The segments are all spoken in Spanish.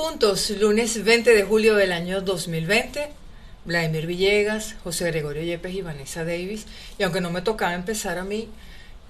puntos, lunes 20 de julio del año 2020. Vladimir Villegas, José Gregorio Yepes y Vanessa Davis. Y aunque no me tocaba empezar a mí,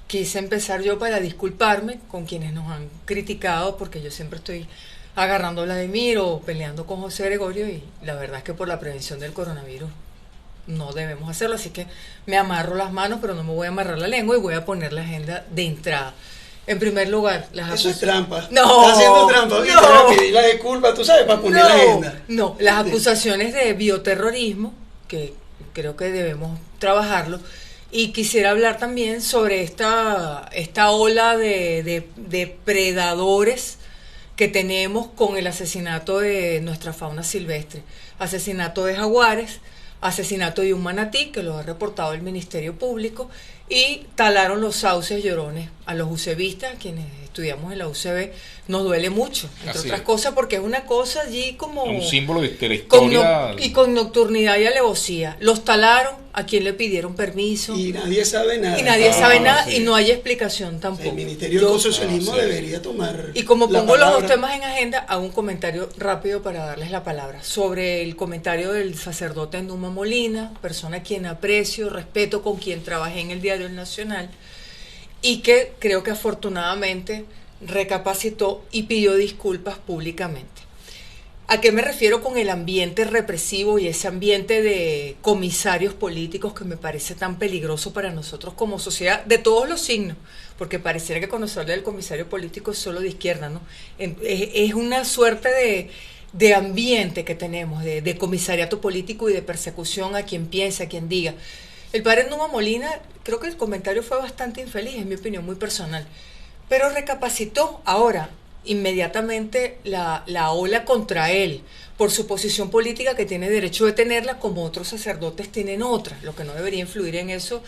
quise empezar yo para disculparme con quienes nos han criticado, porque yo siempre estoy agarrando a Vladimir o peleando con José Gregorio, y la verdad es que por la prevención del coronavirus no debemos hacerlo, así que me amarro las manos, pero no me voy a amarrar la lengua y voy a poner la agenda de entrada. En primer lugar, eso es trampa. No. Está haciendo trampa. No. Pedir la disculpa, tú sabes, para poner la agenda. No, las acusaciones de bioterrorismo, que creo que debemos trabajarlo, y quisiera hablar también sobre esta ola de predadores que tenemos con el asesinato de nuestra fauna silvestre. Asesinato de jaguares, asesinato de un manatí, que lo ha reportado el Ministerio Público, y talaron los sauces llorones. A los ucebistas, quienes estudiamos en la UCB, nos duele mucho, entre otras cosas, porque es una cosa allí como un símbolo de la historia. Y con nocturnidad y alevosía. Los talaron, a quien le pidieron permiso. Y nadie sabe nada. Y nadie sabe nada, y no hay explicación tampoco. El Ministerio de Ecosocialismo debería tomar. Y como pongo los dos temas en agenda, hago un comentario rápido para darles la palabra. Sobre el comentario del sacerdote Numa Molina, persona a quien aprecio, respeto, con quien trabajé en el Diario El Nacional, y que creo que afortunadamente recapacitó y pidió disculpas públicamente. ¿A qué me refiero con el ambiente represivo y ese ambiente de comisarios políticos que me parece tan peligroso para nosotros como sociedad de todos los signos? Porque pareciera que cuando se habla del comisario político es solo de izquierda, ¿no? Es una suerte de ambiente que tenemos, de comisariato político y de persecución a quien piensa, a quien diga. El padre Numa Molina, creo que el comentario fue bastante infeliz, en mi opinión, muy personal, pero recapacitó ahora inmediatamente la ola contra él por su posición política, que tiene derecho de tenerla, como otros sacerdotes tienen otra. Lo que no debería influir en eso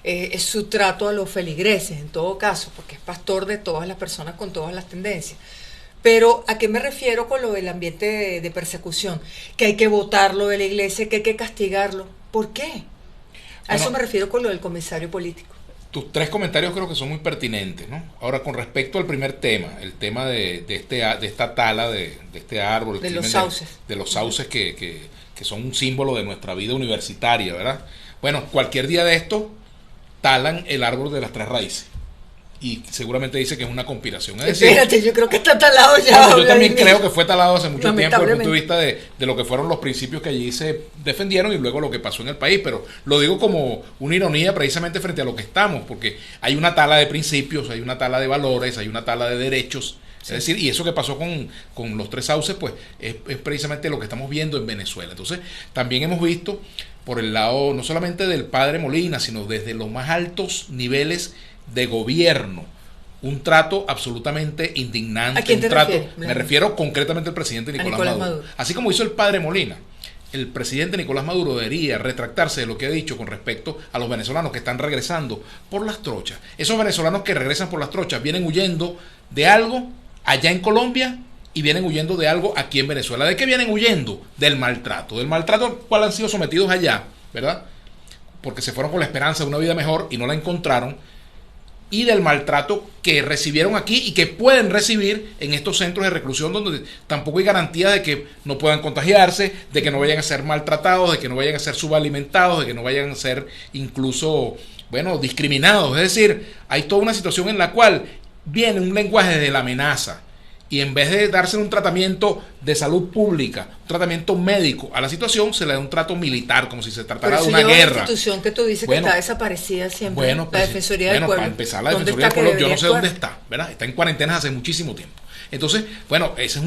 es su trato a los feligreses, en todo caso, porque es pastor de todas las personas con todas las tendencias. Pero ¿a qué me refiero con lo del ambiente de persecución? Que hay que votarlo de la iglesia, que hay que castigarlo. ¿Por qué? A eso me refiero con lo del comisario político. Tus tres comentarios creo que son muy pertinentes, ¿no? Ahora, con respecto al primer tema, el tema de esta tala de este árbol, de los sauces, de los sauces que son un símbolo de nuestra vida universitaria, ¿verdad? Bueno, cualquier día de esto talan el árbol de las tres raíces. Y seguramente dice que es una conspiración. Es decir, espérate, yo creo que está talado ya. Yo también creo que fue talado hace mucho tiempo desde el punto de vista de lo que fueron los principios que allí se defendieron y luego lo que pasó en el país. Pero lo digo como una ironía precisamente frente a lo que estamos, porque hay una tala de principios, hay una tala de valores, hay una tala de derechos. Sí. Es decir, y eso que pasó con los tres sauces, pues es precisamente lo que estamos viendo en Venezuela. Entonces, también hemos visto por el lado no solamente del padre Molina, sino desde los más altos niveles de gobierno, un trato absolutamente indignante. ¿A quién te refieres? Me refiero concretamente al presidente Nicolás Maduro. Así como hizo el padre Molina, el presidente Nicolás Maduro debería retractarse de lo que ha dicho con respecto a los venezolanos que están regresando por las trochas. Esos venezolanos que regresan por las trochas vienen huyendo de algo allá en Colombia y vienen huyendo de algo aquí en Venezuela. ¿De qué vienen huyendo? Del maltrato al cual han sido sometidos allá, ¿verdad? Porque se fueron con la esperanza de una vida mejor y no la encontraron, y del maltrato que recibieron aquí y que pueden recibir en estos centros de reclusión, donde tampoco hay garantía de que no puedan contagiarse, de que no vayan a ser maltratados, de que no vayan a ser subalimentados, de que no vayan a ser incluso, discriminados. Es decir, hay toda una situación en la cual viene un lenguaje de la amenaza, y en vez de darse un tratamiento de salud pública, un tratamiento médico a la situación, se le da un trato militar, como si se tratara de una guerra. La institución que tú dices que está desaparecida siempre, la Defensoría del Pueblo. Para empezar, la Defensoría del Pueblo, yo no sé dónde está, ¿verdad? Está en cuarentena hace muchísimo tiempo. Entonces, ese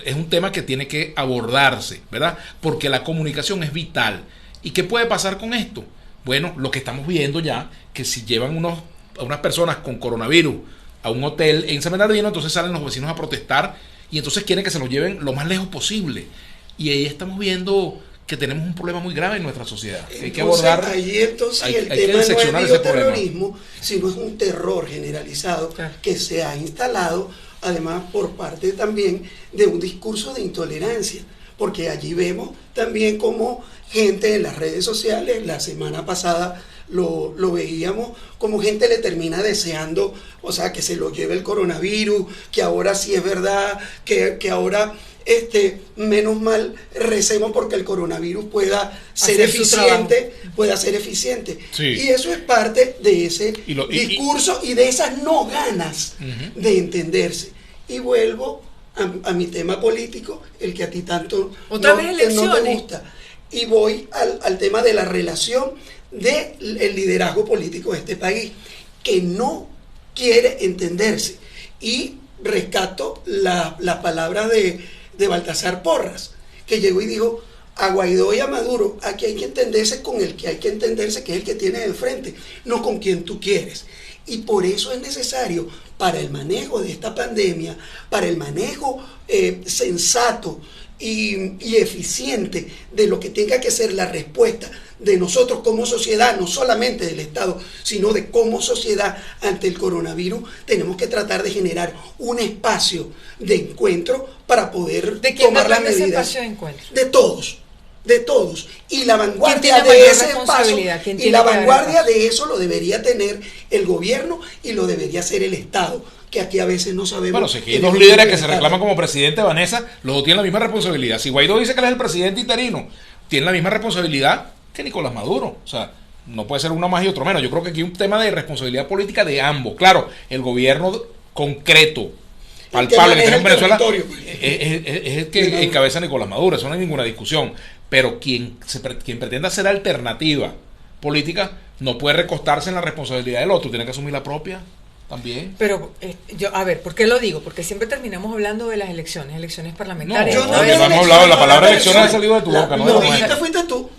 es un tema que tiene que abordarse, ¿verdad? Porque la comunicación es vital. ¿Y qué puede pasar con esto? Bueno, lo que estamos viendo ya, que si llevan a unas personas con coronavirus a un hotel en San Bernardino, entonces salen los vecinos a protestar y entonces quieren que se los lleven lo más lejos posible. Y ahí estamos viendo que tenemos un problema muy grave en nuestra sociedad. Hay que abordar. Ahí entonces el tema no es bioterrorismo, sino es un terror generalizado que se ha instalado, además por parte también de un discurso de intolerancia. Porque allí vemos también como gente en las redes sociales, la semana pasada lo veíamos, como gente le termina deseando, o sea, que se lo lleve el coronavirus, que ahora sí es verdad, que ahora menos mal recemos porque el coronavirus pueda ser eficiente. Sí. Y eso es parte de ese discurso y de esas no ganas de entenderse. Y vuelvo a mi tema político, el que a ti tanto no te gusta. Y voy al tema de la relación del liderazgo político de este país, que no quiere entenderse. Y rescato las palabras de Baltasar Porras, que llegó y dijo: a Guaidó y a Maduro, aquí hay que entenderse con el que hay que entenderse, que es el que tiene enfrente, no con quien tú quieres. Y por eso es necesario, para el manejo de esta pandemia, para el manejo sensato y eficiente de lo que tenga que ser la respuesta de nosotros como sociedad, no solamente del Estado, sino de como sociedad ante el coronavirus, tenemos que tratar de generar un espacio de encuentro para poder tomar las medidas. ¿De quién depende ese espacio de encuentro? De todos. Y la vanguardia de ese espacio, y la vanguardia de eso lo debería tener el gobierno y lo debería hacer el Estado, que aquí a veces no sabemos. Bueno, si aquí hay dos líderes que se reclaman como presidente, Vanessa, los dos tienen la misma responsabilidad. Si Guaidó dice que él es el presidente interino, tiene la misma responsabilidad que Nicolás Maduro. O sea, no puede ser uno más y otro menos. Yo creo que aquí hay un tema de responsabilidad política de ambos. Claro, el gobierno concreto, palpable que tenemos en Venezuela es el que encabeza Nicolás Maduro, eso no hay ninguna discusión. Pero quien pretenda hacer alternativa política no puede recostarse en la responsabilidad del otro, tiene que asumir la propia también. Pero yo, a ver, ¿por qué lo digo? Porque siempre terminamos hablando de las elecciones parlamentarias. No hemos hablado de la palabra elecciones, ha salido de tu boca. No, fuiste tú.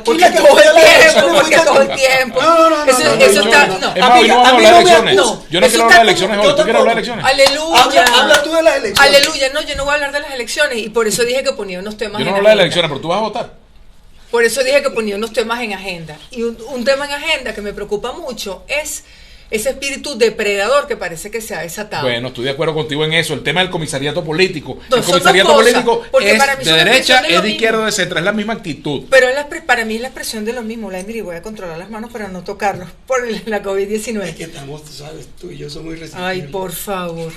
Porque todo el tiempo. Eso está. No, hoy no vamos a hablar de elecciones. Yo no quiero hablar de elecciones hoy. ¿Tú quieres hablar de elecciones? Aleluya. Habla tú de las elecciones. Aleluya. No, yo no voy a hablar de las elecciones. Y por eso dije que ponía unos temas en agenda. Yo no hablo de las elecciones, pero tú vas a votar. Por eso dije que ponía unos temas en agenda. Y un tema en agenda que me preocupa mucho es ese espíritu depredador que parece que se ha desatado. Bueno, estoy de acuerdo contigo en eso. El tema del comisariato político. El comisariato político es de derecha, es de izquierda, de centro. Es la misma actitud. Pero para mí es la expresión de lo mismo. Landry, voy a controlar las manos para no tocarlos por la COVID-19. Es que estamos, tú sabes, tú y yo somos muy resistentes. Ay, por favor.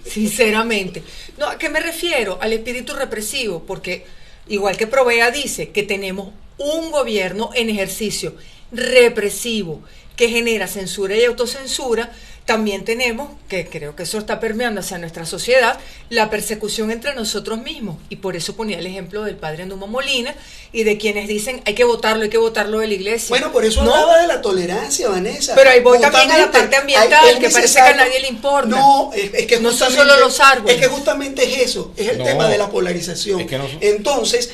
Sinceramente. No, ¿a qué me refiero? Al espíritu represivo. Porque, igual que Provea dice que tenemos un gobierno en ejercicio represivo que genera censura y autocensura, también tenemos, que creo que eso está permeando hacia nuestra sociedad, la persecución entre nosotros mismos. Y por eso ponía el ejemplo del padre Numa Molina y de quienes dicen hay que votarlo de la iglesia. Bueno, por eso hablaba de la tolerancia, Vanessa. Pero ahí voy también a la parte ambiental, que parece que a nadie le importa. No, es que no son solo los árboles. Es que justamente es eso, es el tema de la polarización. Entonces,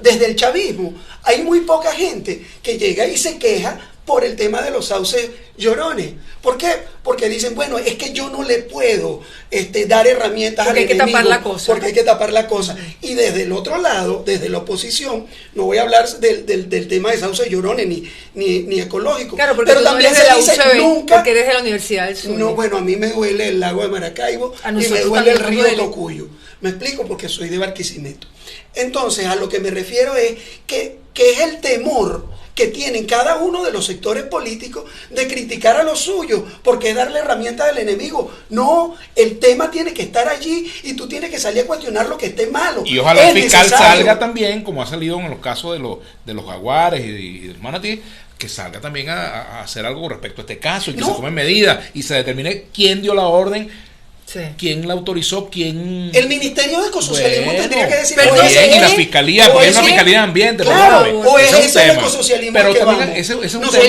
desde el chavismo, hay muy poca gente que llega y se queja por el tema de los sauces llorones. ¿Por qué? Porque dicen, bueno, es que yo no le puedo dar herramientas al enemigo, porque hay que tapar la cosa. Y desde el otro lado, desde la oposición, no voy a hablar del tema de sauces llorones ni ecológico. Claro, porque pero también se dice nunca, porque eres de la Universidad del Sur. No, bueno, a mí me duele el lago de Maracaibo y me duele el río Tocuyo. Me explico, porque soy de Barquisimeto. Entonces, a lo que me refiero es que es el temor que tienen cada uno de los sectores políticos de criticar a los suyos, porque es darle herramientas al enemigo. No, el tema tiene que estar allí y tú tienes que salir a cuestionar lo que esté malo. Y ojalá el fiscal salga también, como ha salido en los casos de los jaguares y del manatí, que salga también a hacer algo con respecto a este caso y que se tomen medidas y se determine quién dio la orden. Sí. ¿Quién la autorizó? ¿Quién? El Ministerio de Ecosocialismo tendría que decir. Pero y la Fiscalía, porque hay una Fiscalía de Ambiente. Claro, o es ese el ecosocialismo. Pero también ese es un tema.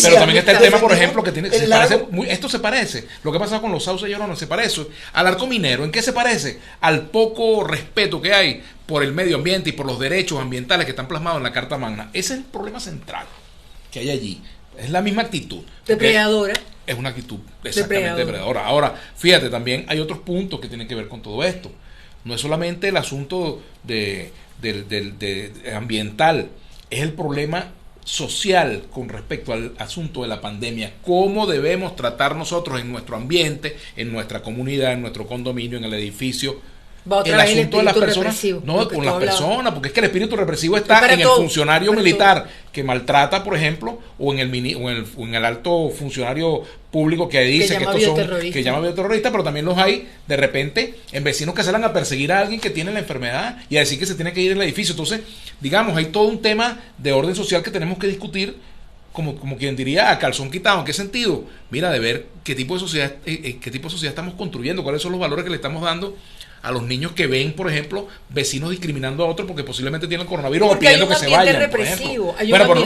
Pero también está el tema, por ejemplo, que se parece. Esto se parece. Lo que pasa con los sauces llorones se parece al arco minero. ¿En qué se parece? Al poco respeto que hay por el medio ambiente y por los derechos ambientales que están plasmados en la Carta Magna. Ese es el problema central que hay allí. Es la misma actitud. Depredadora. Es una actitud exactamente depredadora. Ahora, fíjate, también hay otros puntos que tienen que ver con todo esto. No es solamente el asunto de ambiental, es el problema social con respecto al asunto de la pandemia. Cómo debemos tratar nosotros en nuestro ambiente, en nuestra comunidad, en nuestro condominio, en el edificio, el asunto de las personas, no, con las personas, porque es que el espíritu represivo está en el funcionario militar que maltrata, por ejemplo, o en el alto funcionario público que dice que estos son, que llama bioterrorista, pero también los hay de repente en vecinos que salen a perseguir a alguien que tiene la enfermedad y a decir que se tiene que ir del edificio. Entonces, digamos, hay todo un tema de orden social que tenemos que discutir, como quien diría, a calzón quitado. ¿En qué sentido? Mira, de ver qué tipo de sociedad estamos construyendo, cuáles son los valores que le estamos dando a los niños que ven, por ejemplo, vecinos discriminando a otros porque posiblemente tienen coronavirus o pidiendo que se vayan. Represivo,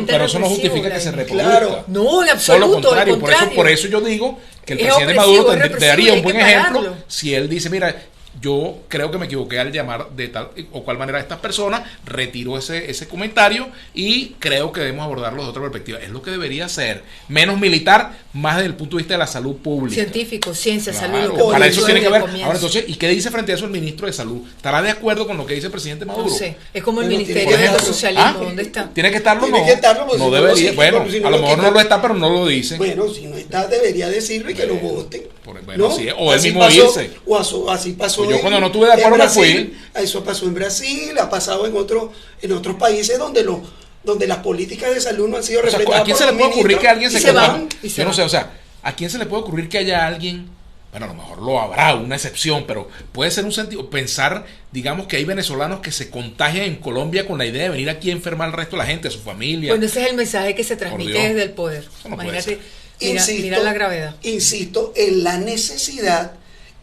pero eso no justifica que se reproduzca. Claro. No, en absoluto. Todo lo contrario. Por eso yo digo que el presidente Maduro daría un buen ejemplo si él dice, mira, yo creo que me equivoqué al llamar de tal o cual manera a estas personas, retiro ese comentario y creo que debemos abordarlo de otra perspectiva. Es lo que debería ser. Menos militar, más desde el punto de vista de la salud pública. Científico, ciencia, claro, salud. Para eso tiene que ver. Ahora entonces, ¿y qué dice frente a eso el ministro de Salud? ¿Estará de acuerdo con lo que dice el presidente Maduro? No sé, es como el Ministerio de Socialismo. ¿Dónde está? ¿Tiene que estarlo? No debería. Bueno, a lo mejor no lo está, pero no lo dice. Bueno, si no está, debería decirlo y que lo voten. Bueno, sí, o él mismo irse. O así pasó. Yo cuando no estuve de acuerdo me fui. Eso pasó en Brasil, ha pasado en otros países donde las políticas de salud no han sido respetadas. ¿A quién se le puede ocurrir que alguien se va? Yo no sé, o sea, ¿a quién se le puede ocurrir que haya alguien? Bueno, a lo mejor lo habrá, una excepción, pero puede ser un sentido, pensar, digamos, que hay venezolanos que se contagian en Colombia con la idea de venir aquí a enfermar al resto de la gente, a su familia. Bueno, ese es el mensaje que se transmite desde el poder. Imagínate, mira la gravedad. Insisto en la necesidad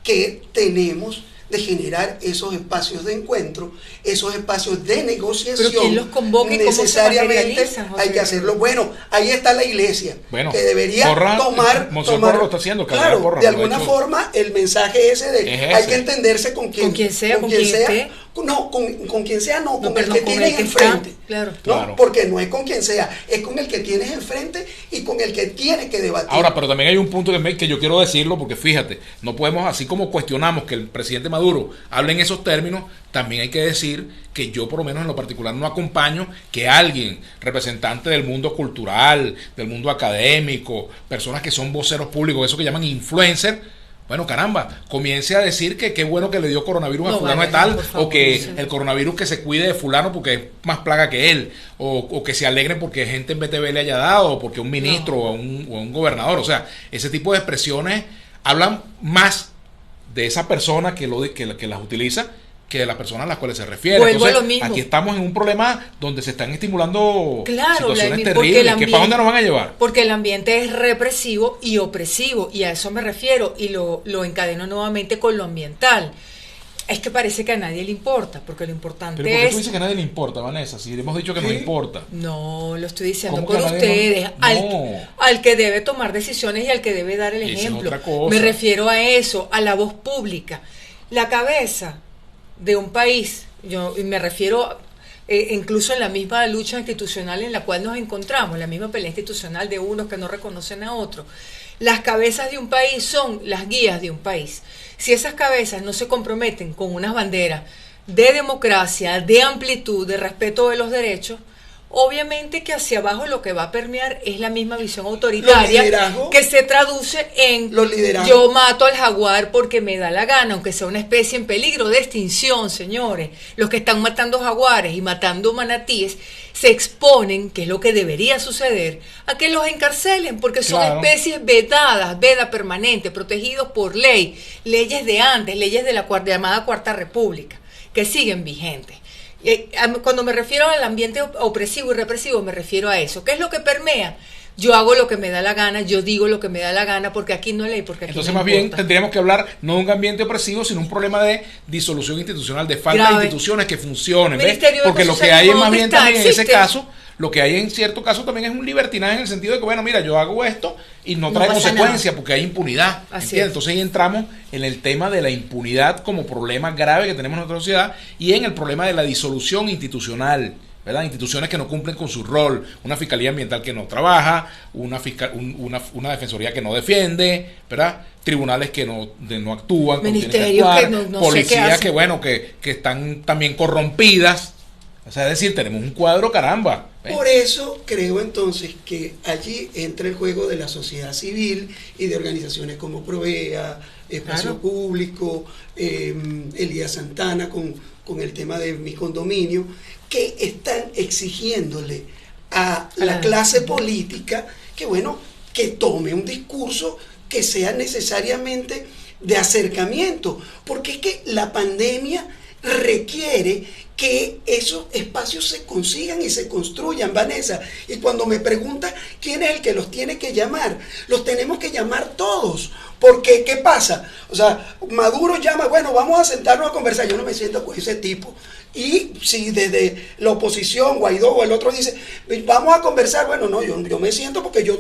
que tenemos de generar esos espacios de encuentro, esos espacios de negociación. Pero ¿quién los convoca y necesariamente hay que hacerlo. Bueno, ahí está la iglesia, que debería tomar lo está haciendo, claro, Porra, de alguna forma el mensaje ese de hay que entenderse con quien sea, con quien sea. No, con quien sea, con el que tienes enfrente. Claro. Porque no es con quien sea, es con el que tienes enfrente y con el que tienes que debatir. Ahora, pero también hay un punto que yo quiero decirlo, porque fíjate, no podemos, así como cuestionamos que el presidente Maduro hable en esos términos, también hay que decir que yo, por lo menos en lo particular, no acompaño que alguien, representante del mundo cultural, del mundo académico, personas que son voceros públicos, eso que llaman influencers, bueno, caramba, comience a decir que qué bueno que le dio coronavirus a fulano de tal, o que el coronavirus que se cuide de fulano porque es más plaga que él, o que se alegren porque gente en BTV le haya dado, o porque un ministro o un gobernador. O sea, ese tipo de expresiones hablan más de esa persona que las utiliza que de las personas a las cuales se refiere. Entonces, aquí estamos en un problema donde se están estimulando situaciones terribles. ¿Para dónde nos van a llevar? Porque el ambiente es represivo y opresivo, y a eso me refiero, y lo encadeno nuevamente con lo ambiental. Es que parece que a nadie le importa, porque lo importante es... ¿Pero por qué tú dices que a nadie le importa, Vanessa? Si hemos dicho que nos importa. No, lo estoy diciendo por ustedes, al que debe tomar decisiones y al que debe dar el ejemplo. Me refiero a eso, a la voz pública. La cabeza de un país, yo me refiero incluso en la misma lucha institucional en la cual nos encontramos, la misma pelea institucional de unos que no reconocen a otros. Las cabezas de un país son las guías de un país. Si esas cabezas no se comprometen con unas banderas de democracia, de amplitud, de respeto de los derechos, obviamente que hacia abajo lo que va a permear es la misma visión autoritaria que se traduce en yo mato al jaguar porque me da la gana, aunque sea una especie en peligro de extinción, señores. Los que están matando jaguares y matando manatíes se exponen, que es lo que debería suceder, a que los encarcelen porque son especies vedadas, veda permanente, protegidos por leyes de antes, leyes de la llamada Cuarta República, que siguen vigentes. Cuando me refiero al ambiente opresivo y represivo, me refiero a eso. ¿Qué es lo que permea? Yo hago lo que me da la gana, yo digo lo que me da la gana, porque aquí no hay ley, porque aquí entonces no más bien tendríamos que hablar no de un ambiente opresivo, sino un problema de disolución institucional, de falta de instituciones que funcionen, porque lo que hay es más bien también en ese caso, lo que hay en cierto caso también es un libertinaje en el sentido de que, bueno, mira, yo hago esto y no trae consecuencias porque hay impunidad. Entonces ahí entramos en el tema de la impunidad como problema grave que tenemos en nuestra sociedad y en el problema de la disolución institucional, ¿verdad? Instituciones que no cumplen con su rol, una fiscalía ambiental que no trabaja, una defensoría que no defiende, ¿verdad? Tribunales que no actúan, ministerios que no policías que están también corrompidas. O sea, es decir, tenemos un cuadro, caramba. Por eso creo entonces que allí entra el juego de la sociedad civil y de organizaciones como Provea, Espacio Público, Elías Santana con el tema de mi condominio, que están exigiéndole a la clase política que, bueno, que tome un discurso que sea necesariamente de acercamiento, porque es que la pandemia requiere que esos espacios se consigan y se construyan, Vanessa. Y cuando me preguntan quién es el que los tiene que llamar, los tenemos que llamar todos. Porque, ¿qué pasa? O sea, Maduro llama, bueno, vamos a sentarnos a conversar. Yo no me siento con ese tipo. Y si desde la oposición, Guaidó o el otro dice, vamos a conversar, bueno, no, yo me siento porque yo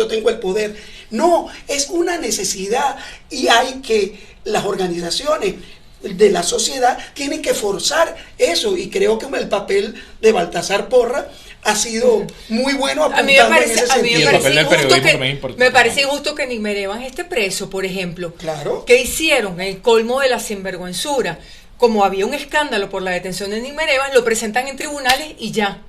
tengo el poder. No, es una necesidad y hay que las organizaciones de la sociedad tienen que forzar eso, y creo que el papel de Baltasar Porras ha sido muy bueno apuntando en ese sentido. Me parece injusto que Nimer Evans esté preso, por ejemplo. Claro. ¿Qué hicieron? El colmo de la sinvergüenzura. Como había un escándalo por la detención de Nimer Evans, lo presentan en tribunales y ya.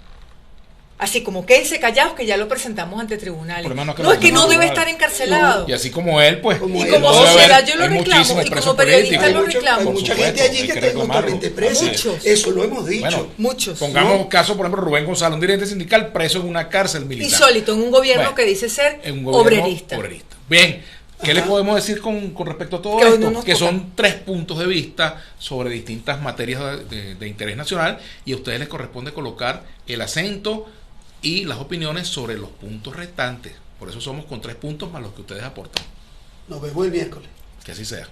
Así como quédense callados que ya lo presentamos ante tribunales. No, es que no debe estar encarcelado. No. Y así como él, pues. Como sociedad yo lo reclamo, y como periodista lo reclamo. Hay mucha gente allí que está injustamente presa. Eso lo hemos dicho. Bueno, muchos. Pongamos caso, por ejemplo, Rubén González, un dirigente sindical preso en una cárcel militar. Insólito, en un gobierno que dice ser obrerista. Bien. ¿Qué le podemos decir con respecto a todo esto? Que son 3 puntos de vista sobre distintas materias de interés nacional, y a ustedes les corresponde colocar el acento y las opiniones sobre los puntos restantes. Por eso somos con 3 puntos más los que ustedes aportan. Nos vemos el miércoles. Que así sea.